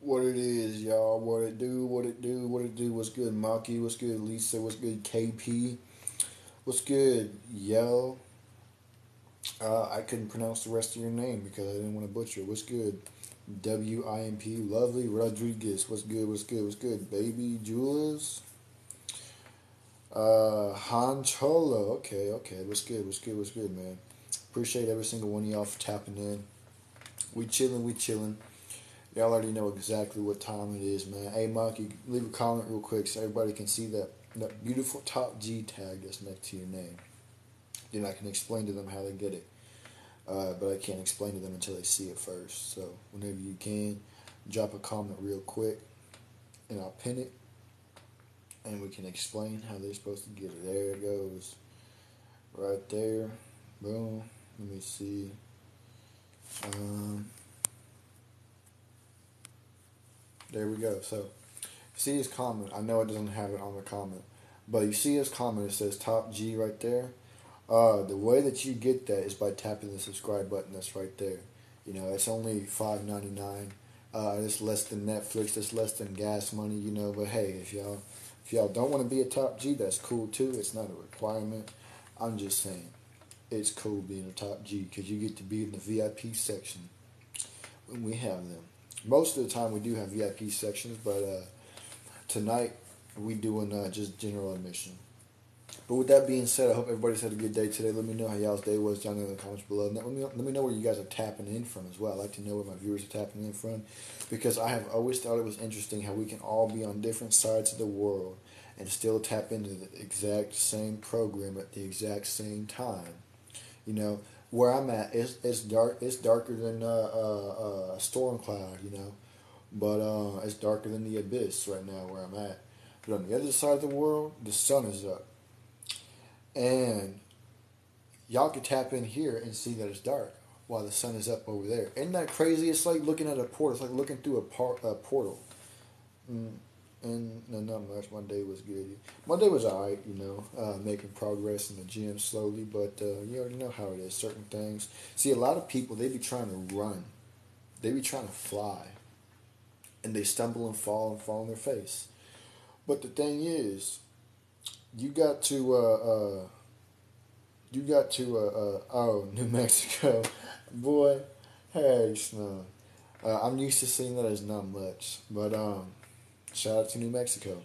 What it is, y'all? What it do? What it do? What it do? What's good, Maki? What's good, Lisa? What's good, KP? What's good, Yo? I couldn't pronounce the rest of your name because I didn't want to butcher it. What's good, WIMP? Lovely Rodriguez. What's good? What's good? What's good, baby Jules? Han Cholo. Okay, okay. What's good? What's good? What's good, man? Appreciate every single one of y'all for tapping in. We chilling. We chilling. Y'all already know exactly what time it is, man. Hey, Monkey, leave a comment real quick so everybody can see that beautiful top G tag that's next to your name. Then I can explain to them how they get it. But I can't explain to them until they see it first. So whenever you can, drop a comment real quick, and I'll pin it, and we can explain how they're supposed to get it. There it goes, right there. Boom. Let me see. Um, there we go. So see his comment. I know it doesn't have it on the comment, but you see his comment. It says top G right there. The way that you get that is by tapping the subscribe button that's right there. You know, it's only $5.99. It's less than Netflix. It's less than gas money. You know, but hey, if y'all don't want to be a top G, that's cool too. It's not a requirement. I'm just saying, it's cool being a top G because you get to be in the VIP section when we have them. Most of the time, we do have VIP sections, but tonight we doing just general admission. But with that being said, I hope everybody's had a good day today. Let me know how y'all's day was down there in the comments below. Let me know where you guys are tapping in from as well. I like to know where my viewers are tapping in from because I have always thought it was interesting how we can all be on different sides of the world and still tap into the exact same program at the exact same time. You know, where I'm at, it's dark. It's darker than a storm cloud. You know, but it's darker than the abyss right now where I'm at. But on the other side of the world, the sun is up. And y'all can tap in here and see that it's dark while the sun is up over there. Isn't that crazy? It's like looking at a portal. It's like looking through a portal. Mm, and no, not much. My day was good. My day was alright, you know, making progress in the gym slowly. But you already know how it is. Certain things. See, a lot of people, they be trying to run. They be trying to fly. And they stumble and fall on their face. But the thing is, you got to oh, New Mexico, boy, hey, Snow. I'm used to seeing that as not much, but shout out to New Mexico.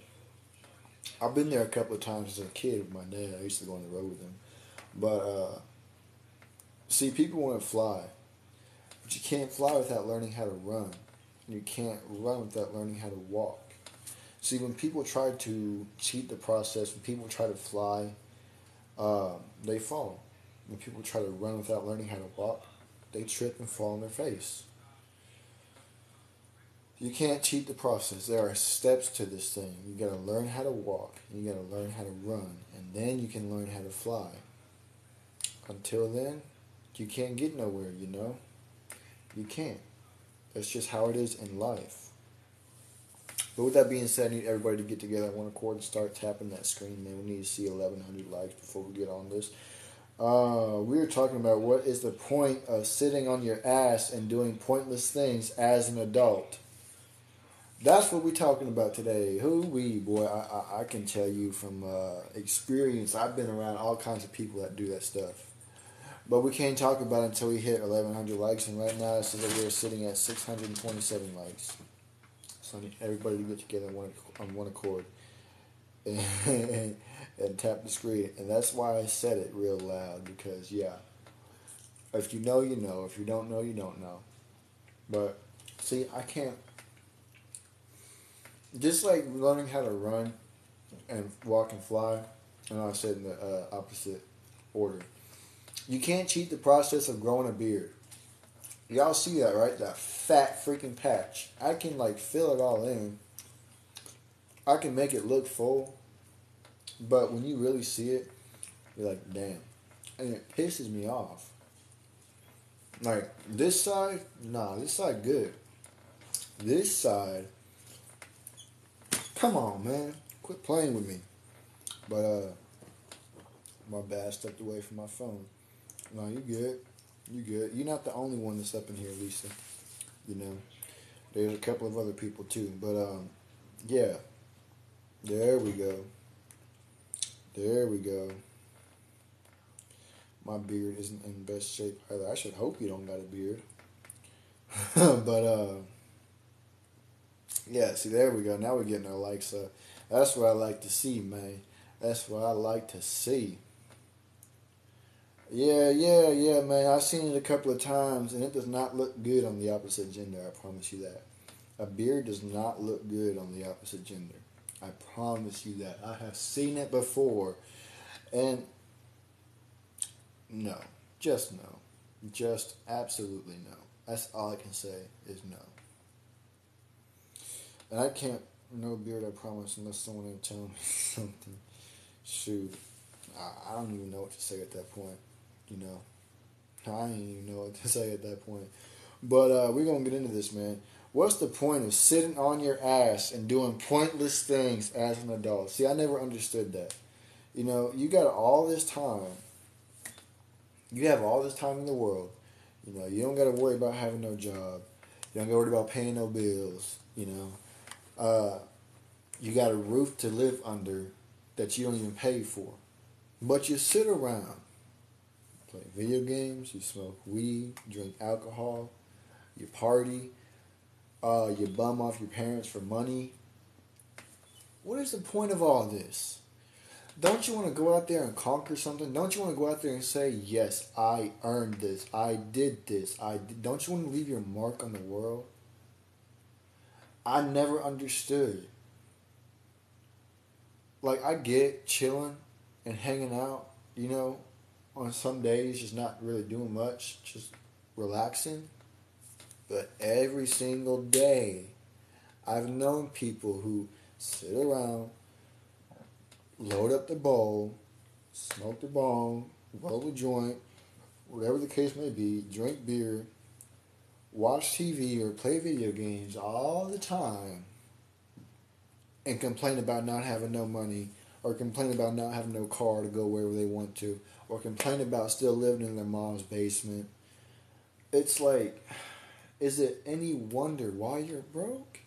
I've been there a couple of times as a kid with my dad. I used to go on the road with him, but see, people want to fly, but you can't fly without learning how to run. You can't run without learning how to walk. See, when people try to cheat the process, when people try to fly, they fall. When people try to run without learning how to walk, they trip and fall on their face. You can't cheat the process. There are steps to this thing. You gotta learn how to walk, and you gotta learn how to run, and then you can learn how to fly. Until then, you can't get nowhere, you know? You can't. That's just how it is in life. But with that being said, I need everybody to get together at one accord and start tapping that screen, man. We need to see 1,100 likes before we get on this. We were talking about what is the point of sitting on your ass and doing pointless things as an adult. That's what we're talking about today. Who we, boy, I can tell you from experience, I've been around all kinds of people that do that stuff. But we can't talk about it until we hit 1,100 likes, and right now it says that we're sitting at 627 likes. So I need everybody to get together on one accord and tap the screen. And that's why I said it real loud, because, yeah, if you know, you know. If you don't know, you don't know. But, see, I can't. Just like learning how to run and walk and fly, and I said in the opposite order. You can't cheat the process of growing a beard. Y'all see that, right? That fat freaking patch. I can, like, fill it all in. I can make it look full. But when you really see it, you're like, damn. And it pisses me off. Like, this side, nah, this side good. This side, come on, man. Quit playing with me. But, my bad, I stepped away from my phone. No, you good. You good. You're not the only one that's up in here, Lisa. You know. There's a couple of other people too, but yeah. There we go. There we go. My beard isn't in best shape either. I should hope you don't got a beard. But yeah, see, there we go. Now we're getting our likes up. That's what I like to see, man. That's what I like to see. Yeah, man. I've seen it a couple of times, and it does not look good on the opposite gender. I promise you that. A beard does not look good on the opposite gender. I promise you that. I have seen it before, and no, just no, just absolutely no. That's all I can say is no. And I can't no beard. I promise, unless someone will tell me something. Shoot, I don't even know what to say at that point. You know, I don't even know what to say at that point. But we're gonna get into this, man. What's the point of sitting on your ass and doing pointless things as an adult? See, I never understood that. You know, you got all this time. You have all this time in the world. You know, you don't got to worry about having no job. You don't got to worry about paying no bills. You know, you got a roof to live under that you don't even pay for. But you sit around, play video games, you smoke weed, drink alcohol, you party, you bum off your parents for money. What is the point of all this? Don't you want to go out there and conquer something? Don't you want to go out there and say, yes, I earned this. I did this. Don't you want to leave your mark on the world? I never understood. Like, I get chilling and hanging out, you know, on some days, just not really doing much, just relaxing. But every single day, I've known people who sit around, load up the bowl, smoke the bong, roll a joint, whatever the case may be, drink beer, watch TV or play video games all the time, and complain about not having no money, or complain about not having no car to go wherever they want to, or complain about still living in their mom's basement. It's like, is it any wonder why you're broke?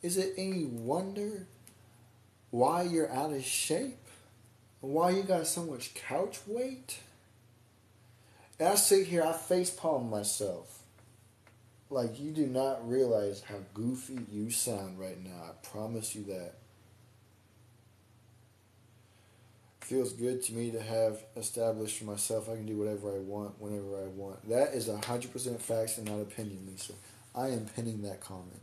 Is it any wonder why you're out of shape? Why you got so much couch weight? And I sit here, I facepalm myself. Like, you do not realize how goofy you sound right now. I promise you that. Feels good to me to have established for myself I can do whatever I want, whenever I want. That is 100% facts and not opinion, Lisa. I am pinning that comment.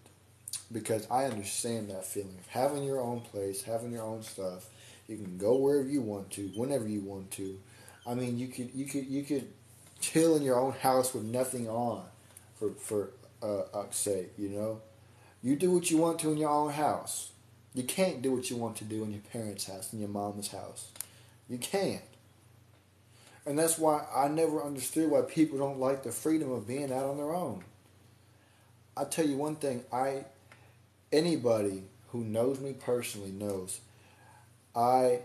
Because I understand that feeling of having your own place, having your own stuff. You can go wherever you want to, whenever you want to. I mean, you could chill in your own house with nothing on, for sake. You know, you do what you want to in your own house. You can't do what you want to do in your parents' house, in your mom's house. You can't. And that's why I never understood why people don't like the freedom of being out on their own. I tell you one thing, anybody who knows me personally knows I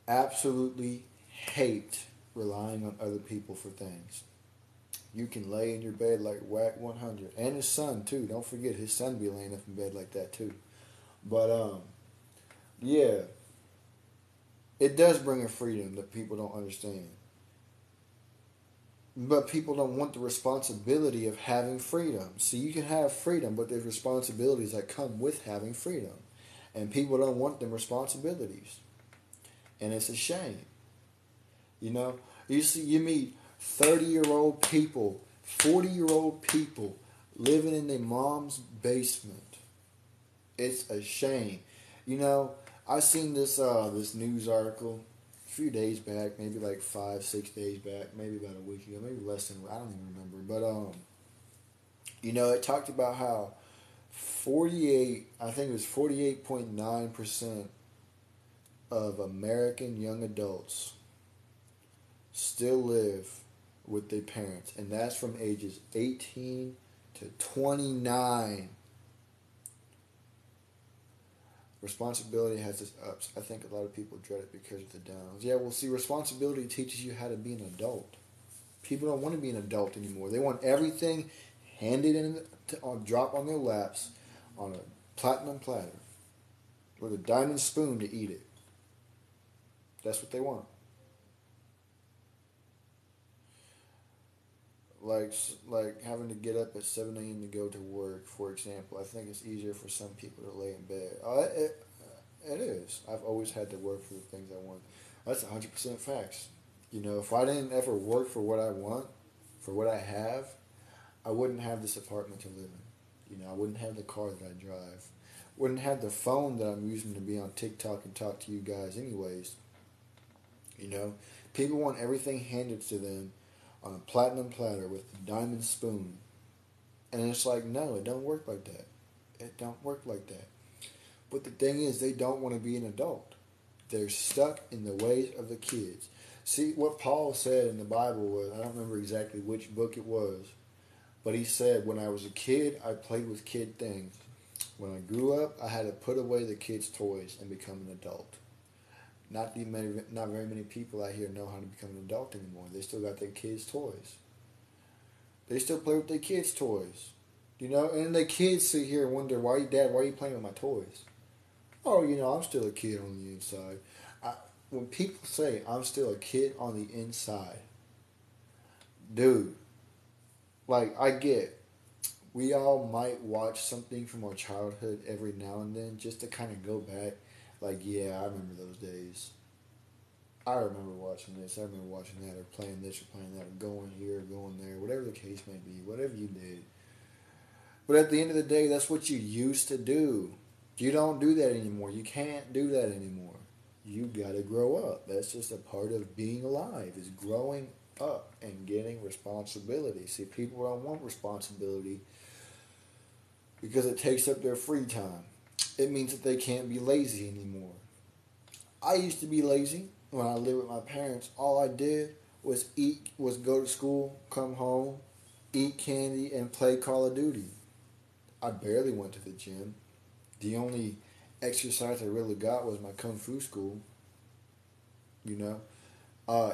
absolutely hate relying on other people for things. You can lay in your bed like Whack 100. And his son, too. Don't forget, his son be laying up in bed like that, too. But, yeah. It does bring a freedom that people don't understand. But people don't want the responsibility of having freedom. See, you can have freedom, but there's responsibilities that come with having freedom. And people don't want them responsibilities. And it's a shame. You know, you meet 30-year-old people, 40-year-old people living in their mom's basement. It's a shame. You know, I seen this news article a few days back, maybe like 5-6 days back, maybe about a week ago, maybe less than, I don't even remember. But you know, it talked about how 48.9% of American young adults still live with their parents, and that's from ages 18 to 29. Responsibility has its ups. I think a lot of people dread it because of the downs. Yeah, well, see, responsibility teaches you how to be an adult. People don't want to be an adult anymore. They want everything handed drop on their laps on a platinum platter with a diamond spoon to eat it. That's what they want. Like having to get up at 7 a.m. to go to work, for example. I think it's easier for some people to lay in bed. It is. I've always had to work for the things I want. That's 100% facts. You know, if I didn't ever work for what I want, for what I have, I wouldn't have this apartment to live in. You know, I wouldn't have the car that I drive. Wouldn't have the phone that I'm using to be on TikTok and talk to you guys anyways. You know, people want everything handed to them on a platinum platter with a diamond spoon. And it's like, no, it don't work like that. It don't work like that. But the thing is, they don't want to be an adult. They're stuck in the ways of the kids. See, what Paul said in the Bible was, I don't remember exactly which book it was, but he said, when I was a kid, I played with kid things. When I grew up, I had to put away the kids' toys and become an adult. Not very many people out here know how to become an adult anymore. They still got their kids' toys. They still play with their kids' toys. You know, and the kids sit here and wonder, Dad, why are you playing with my toys? Oh, you know, I'm still a kid on the inside. When people say I'm still a kid on the inside, dude, like, I get, we all might watch something from our childhood every now and then just to kind of go back. Like, yeah, I remember those days. I remember watching this, I remember watching that, or playing this, or playing that, or going here, or going there, whatever the case may be, whatever you did. But at the end of the day, that's what you used to do. You don't do that anymore. You can't do that anymore. You gotta grow up. That's just a part of being alive, is growing up and getting responsibility. See, people don't want responsibility because it takes up their free time. It means that they can't be lazy anymore. I used to be lazy when I lived with my parents. All I did was go to school, come home, eat candy, and play Call of Duty. I barely went to the gym. The only exercise I really got was my Kung Fu school. You know,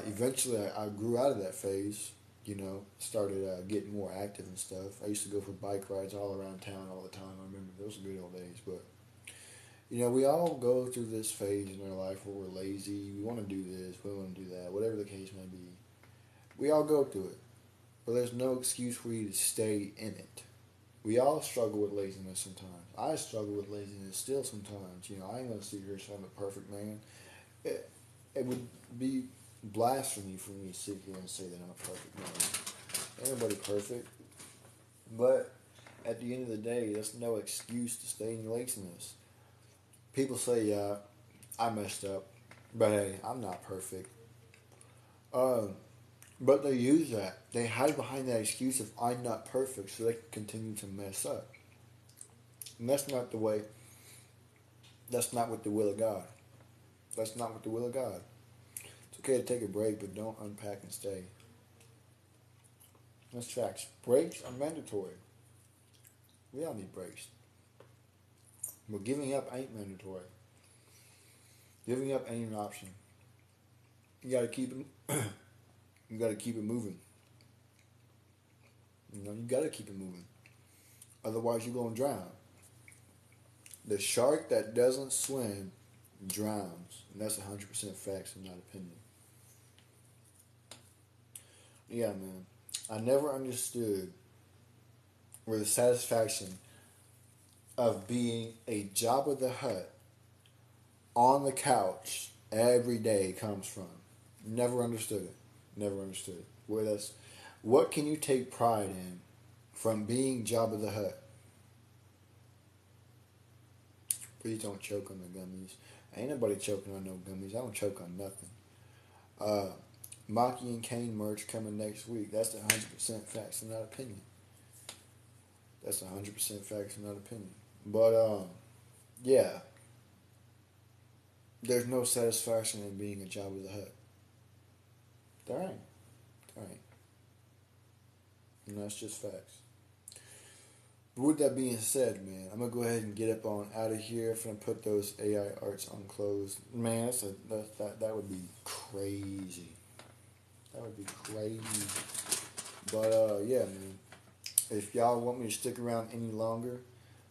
eventually I grew out of that phase. You know, started getting more active and stuff. I used to go for bike rides all around town all the time. I remember those were good old days. But you know, we all go through this phase in our life where we're lazy. We want to do this, we want to do that, whatever the case may be. We all go through it, but there's no excuse for you to stay in it. We all struggle with laziness sometimes. I struggle with laziness still sometimes. You know, I ain't gonna sit here and say I'm a perfect man. It would be blasphemy for me to sit here and say that I'm a perfect man. Ain't nobody perfect. But at the end of the day, that's no excuse to stay in your laziness. People say, yeah, I messed up. But hey, I'm not perfect. Um, but they use that. They hide behind that excuse of I'm not perfect so they can continue to mess up. And that's not the way, that's not what the will of God. That's not what the will of God. It's okay to take a break, but don't unpack and stay. That's facts. Breaks are mandatory. We all need breaks. But giving up ain't mandatory. Giving up ain't an option. You gotta keep it. You gotta keep it moving. You know, you gotta keep it moving. Otherwise, you're gonna drown. The shark that doesn't swim drowns, and that's 100% facts and not opinion. Yeah, man. I never understood where the satisfaction of being a Jabba the Hutt on the couch every day comes from. Never understood it. Never understood it. What can you take pride in from being Jabba the Hutt? Please don't choke on the gummies. Ain't nobody choking on no gummies. I don't choke on nothing. Maki and Kane merch coming next week. That's 100% facts and not opinion. That's 100% facts and not opinion. But, yeah. There's no satisfaction in being a Jabba the Hutt. There ain't. There ain't. And that's just facts. But with that being said, man, I'm going to go ahead and get up on out of here. If I put those AI arts on closed. Man, that would be crazy. That would be crazy. But, yeah, man. If y'all want me to stick around any longer,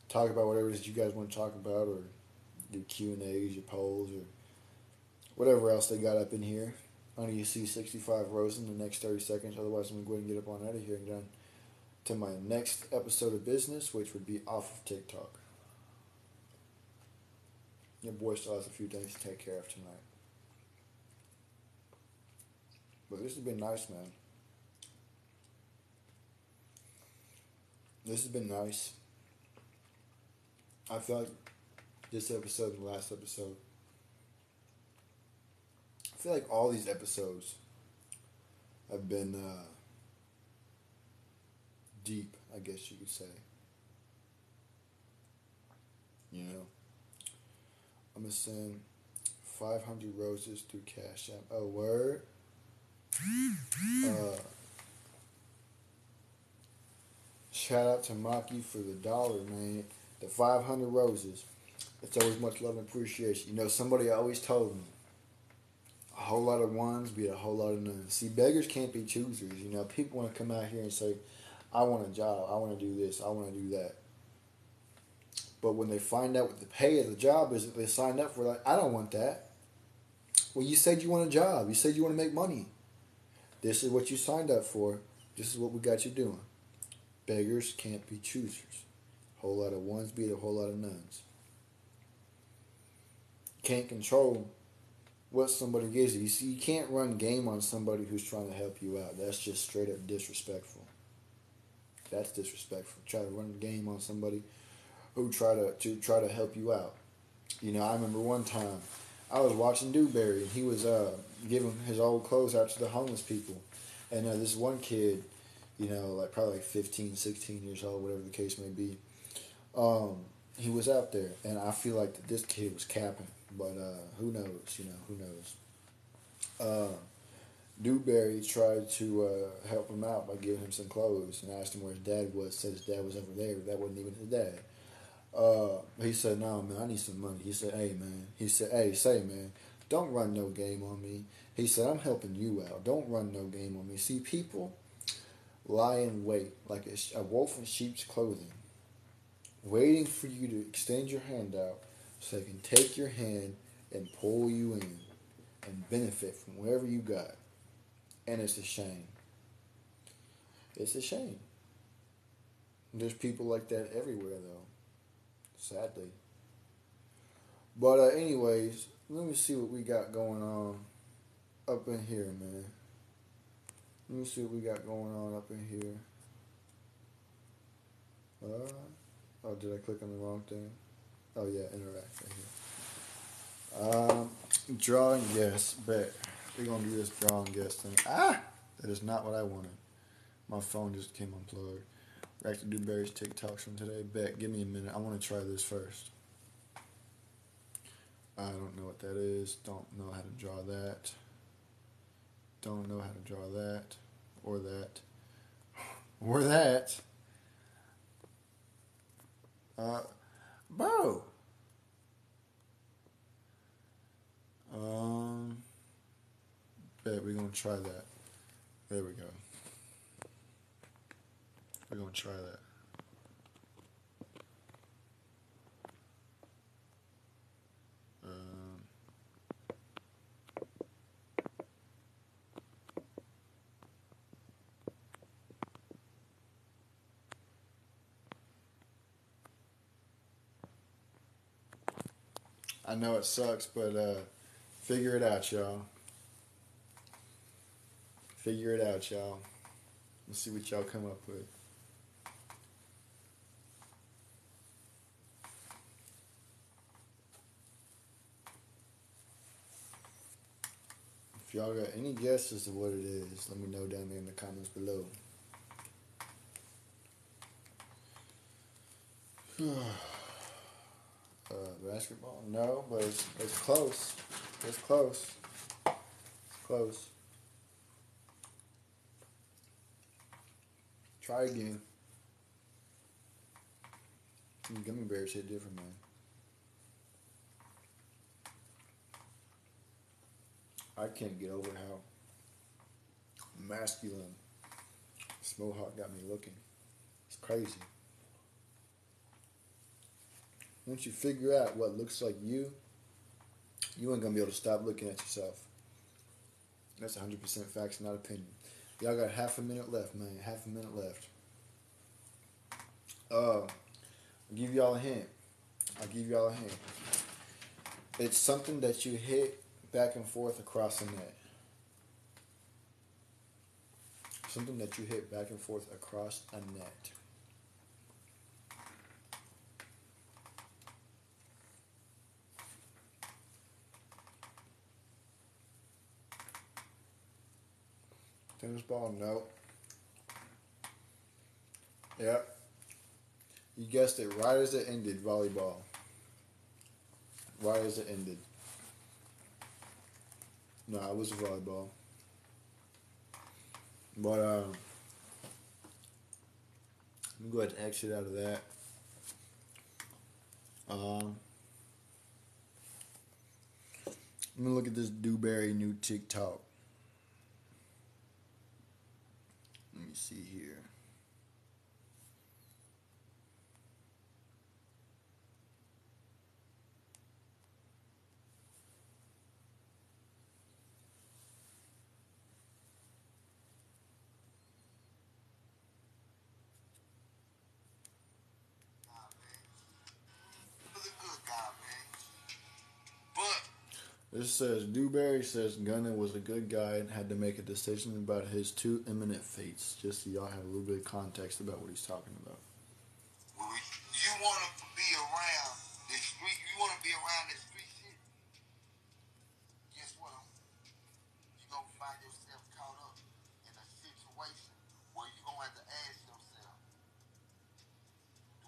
talk about whatever it is you guys want to talk about, or do Q&As, your polls, or whatever else they got up in here. I need to see 65 rows in the next 30 seconds. Otherwise, I'm going to go ahead and get up on out of here and get on to my next episode of business, which would be off of TikTok. Your boy still has a few things to take care of tonight. But this has been nice, man. This has been nice. I feel like this episode and the last episode, I feel like all these episodes have been deep, I guess you could say. You know, I'm going to send 500 roses through Cash App. Oh, word? Shout out to Maki for the $1, man. The 500 roses. It's always much love and appreciation. You know, somebody always told me, a whole lot of ones beat a whole lot of nones. See, beggars can't be choosers. You know, people want to come out here and say, I want a job, I want to do this, I want to do that. But when they find out what the pay of the job is that they signed up for, like, I don't want that. Well, you said you want a job. You said you want to make money. This is what you signed up for. This is what we got you doing. Beggars can't be choosers. A whole lot of ones beat a whole lot of nones. Can't control what somebody gives you. You see, you can't run game on somebody who's trying to help you out. That's just straight up disrespectful. That's disrespectful. Try to run a game on somebody who try to help you out. You know, I remember one time I was watching Dewberry and he was giving his old clothes out to the homeless people. And this one kid, you know, like probably like 15, 16 years old, whatever the case may be, he was out there. And I feel like that this kid was capping. But who knows, you know, who knows. Dewberry tried to help him out by giving him some clothes and asked him where his dad was. Said his dad was over there, but that wasn't even his dad. He said, no, man, I need some money. He said, hey, man. He said, hey, say, man, don't run no game on me. He said, I'm helping you out. Don't run no game on me. See, people lie in wait like a wolf in sheep's clothing, waiting for you to extend your hand out so they can take your hand and pull you in and benefit from whatever you got. And it's a shame. It's a shame. There's people like that everywhere, though. Sadly. But anyways, let me see what we got going on up in here, man. Let me see what we got going on up in here. Oh, did I click on the wrong thing? Oh, yeah, interact right here. Drawing guess, bet. We're going to do this drawing guess thing. That is not what I wanted. My phone just came unplugged. Back to Dewberry's TikToks from today. Bet, give me a minute. I want to try this first. I don't know what that is. Don't know how to draw that. Don't know how to draw that. Or that. Or that. Bro. Bet we're going to try that. There we go. We're going to try that. I know it sucks, but figure it out, y'all. Figure it out, y'all. Let's see what y'all come up with. If y'all got any guesses of what it is, let me know down there in the comments below. Basketball? No, but it's close. It's close. It's close. Try again. Gummy bears hit different, man. I can't get over how masculine this mohawk got me looking. Crazy. Once you figure out what looks like you ain't gonna be able to stop looking at yourself. That's 100% facts, not opinion. Y'all got half a minute left, man. Half a minute left. I'll give y'all a hint. I'll give y'all a hint. It's something that you hit back and forth across the net. Something that you hit back and forth across a net. Tennis ball? No. Yep. You guessed it. Right as it ended, volleyball. Right as it ended. No, it was volleyball. But let me go ahead and exit out of that. Let me look at this Dewberry new TikTok. Let me see here. This says Dewberry says Gunna was a good guy and had to make a decision about his two imminent fates. Just so y'all have a little bit of context about what he's talking about. You want to be around the street. You want to be around the street shit. Guess what? You gonna find yourself caught up in a situation where you gonna have to ask yourself,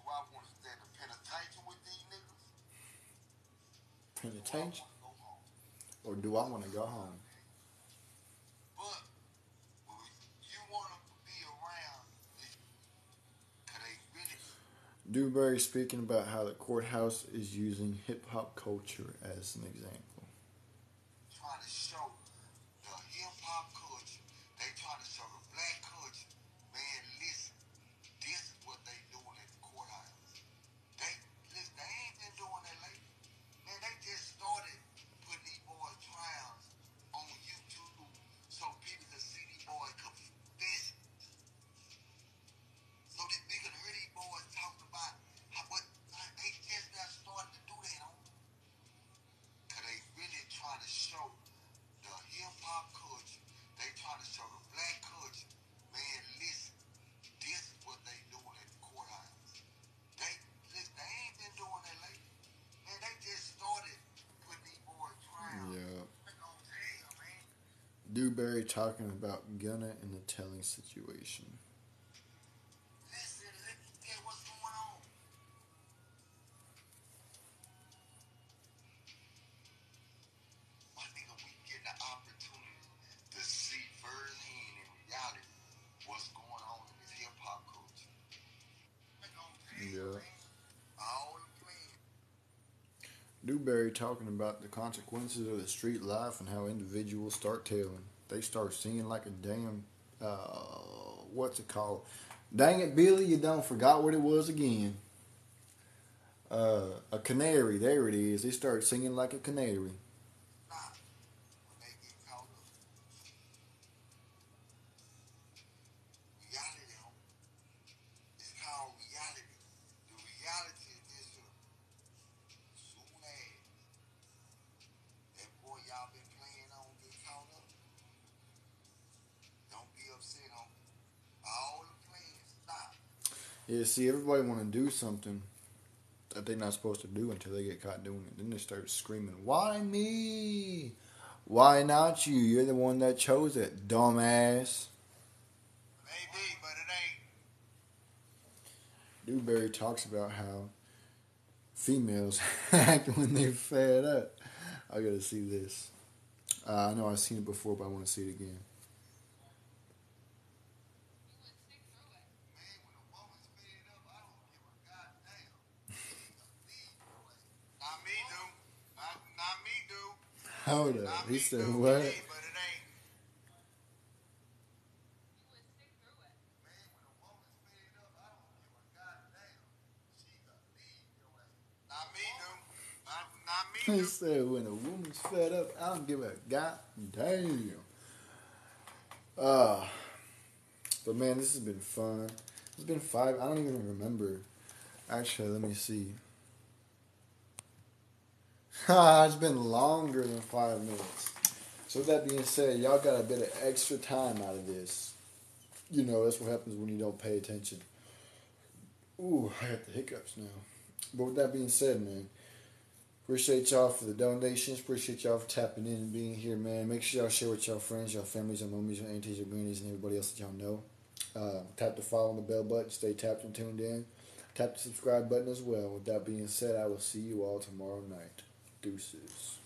do I want to stand a penitentiary with these niggas? Penitentiary? Or do I want to go home? But you want to be around, cause they really. Dewberry speaking about how the courthouse is using hip hop culture as an example. Trying to show the hip hop culture. They trying to show the black culture. Man, listen, this is what they doing at the courthouse. They ain't been doing that lately. Man, they just started putting these boys' trials on YouTube so people can see these boys confess. So that they can hear these boys talking about how what they just now starting to do that on. Cause they really trying to show the hip hop culture. They trying to show the black culture. Man, listen, this is what they doing at the courthouse. They ain't been doing that lately. Man, they just started putting these boys trials. Yeah. Damn, man. Dewberry talking about Gunna in the telling situation. Listen, get what's going on. My nigga, we getting the opportunity to see firsthand in reality what's going on in this hip hop culture. Yeah. All the plans. Dewberry talking about the consequences of the street life and how individuals start telling. They start singing like a damn, what's it called? Dang it, Billy, you done forgot what it was again. A canary, there it is. They start singing like a canary. Nah, when they get caught up. Reality, it's called reality. The reality is this soon as that boy y'all been playing on get caught up, don't be upset on all the plans stop. Yeah, see, everybody want to do something that they're not supposed to do until they get caught doing it. Then they start screaming, "Why me? Why not you? You're the one that chose it, dumbass." Maybe, but it ain't. Dewberry talks about how females act when they're fed up. I gotta see this. I know I've seen it before, but I want to see it again. Man, when a woman's fed up, I don't give a goddamn. Not me, dude. Not me, dude. Hold up. Not He me, said, dude. what? Hey, but it ain't. Man, when a woman's fed up, I don't give He said, when a woman's fed up, I don't give a goddamn. Uh, but man, this has been fun. It's been 5. I don't even remember. Actually, let me see. It's been longer than 5 minutes. So with that being said, y'all got a bit of extra time out of this. You know, that's what happens when you don't pay attention. Ooh, I got the hiccups now. But with that being said, man, appreciate y'all for the donations. Appreciate y'all for tapping in and being here, man. Make sure y'all share with y'all friends, y'all families, your mummies, your aunties, your grannies, and everybody else that y'all know. Tap the follow and the bell button. Stay tapped and tuned in. Tap the subscribe button as well. With that being said, I will see you all tomorrow night. Deuces.